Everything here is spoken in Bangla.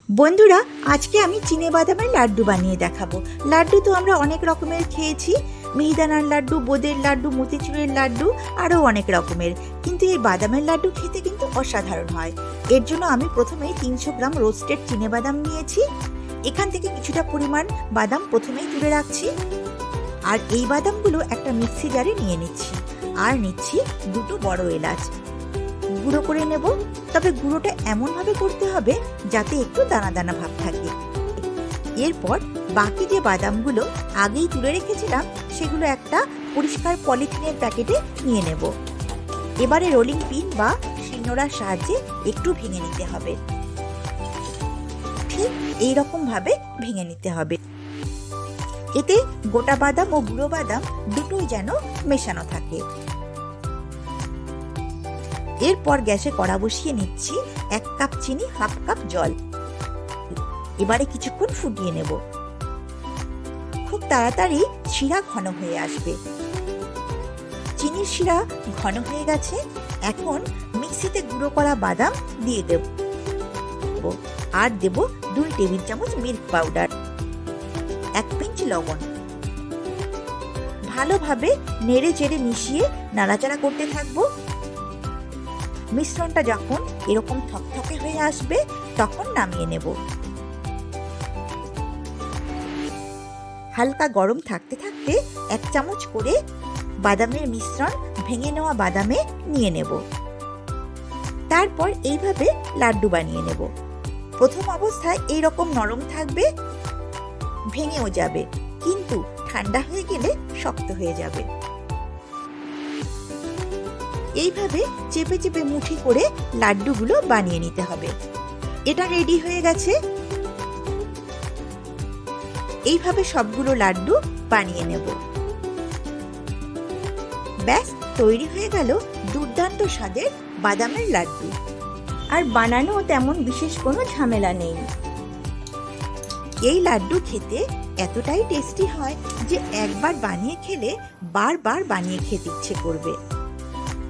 বন্ধুরা, আজকে আমি চিনেবাদামের লাড্ডু বানিয়ে দেখাবো। লাড্ডু তো আমরা অনেক রকমের খেয়েছি, মিহিদানার লাড্ডু, বোঁদের লাড্ডু, মতিচুরের লাড্ডু, আরও অনেক রকমের। কিন্তু এই বাদামের লাড্ডু খেতে কিন্তু অসাধারণ হয়। এর জন্য আমি প্রথমেই 300 গ্রাম রোস্টেড চিনেবাদাম নিয়েছি। এখান থেকে কিছুটা পরিমাণ বাদাম প্রথমেই তুলে রাখছি, আর এই বাদামগুলো একটা মিক্সি জারে নিয়ে নিচ্ছি। আর নিচ্ছি দুটো বড় এলাচ, গুঁড়ো করে নেব। তবে গুঁড়োটা এমনভাবে করতে হবে যাতে একটু দানা দানা ভাব থাকে। এরপর বাকি যে বাদামগুলো আগেই তুলে রেখেছিলাম সেগুলো একটা পরিষ্কার পলিথিনের প্যাকেটে নিয়ে নেব। এবারে রোলিং পিন বা শিলনোড়ার সাহায্যে একটু ভেঙে নিতে হবে। ঠিক এইরকম ভাবে ভেঙে নিতে হবে। এতে গোটা বাদাম ও গুঁড়ো বাদাম দুটোই যেন মেশানো থাকে। এরপর গ্যাসে কড়া বসিয়ে নিচ্ছি। 1 কাপ চিনি, হাফ কাপ জল। এবারে কিছুক্ষণ ফুটিয়ে নেব। খুব তাড়াতাড়ি শিরা ঘন হয়ে আসবে। চিনির শিরা ঘন হয়ে গেছে। এখন মিক্সিতে গুঁড়ো করা বাদাম দিয়ে দেব, আর দেব 2 টেবিল চামচ মিল্ক পাউডার, 1 পিঞ্চ লবণ। ভালোভাবে নেড়ে চেড়ে মিশিয়ে নাড়াচাড়া করতে থাকবো। মিশ্রণটা যখন এরকম থকথকে হয়ে আসবে তখন নামিয়ে নেব। হালকা গরম থাকতে থাকতে 1 চামচ করে বাদামের মিশ্রণ ভেঙে নেওয়া বাদামে নিয়ে নেব। তারপর এইভাবে লাড্ডু বানিয়ে নেব। প্রথম অবস্থায় এইরকম নরম থাকবে, ভেঙেও যাবে, কিন্তু ঠান্ডা হয়ে গেলে শক্ত হয়ে যাবে। এইভাবে চেপে চেপে মুঠি করে লাড্ডুগুলো বানিয়ে নিতে হবে। এটা রেডি হয়ে গেছে। এইভাবে সবগুলো লাড্ডু বানিয়ে নেব। ব্যাস, তৈরি হয়ে গেল দুর্দান্ত স্বাদের বাদামের লাড্ডু। আর বানানো তেমন বিশেষ কোনো ঝামেলা নেই। এই লাড্ডু খেতে এতটাই টেস্টি হয় যে একবার বানিয়ে খেলে বারবার বানিয়ে খেতে ইচ্ছে করবে।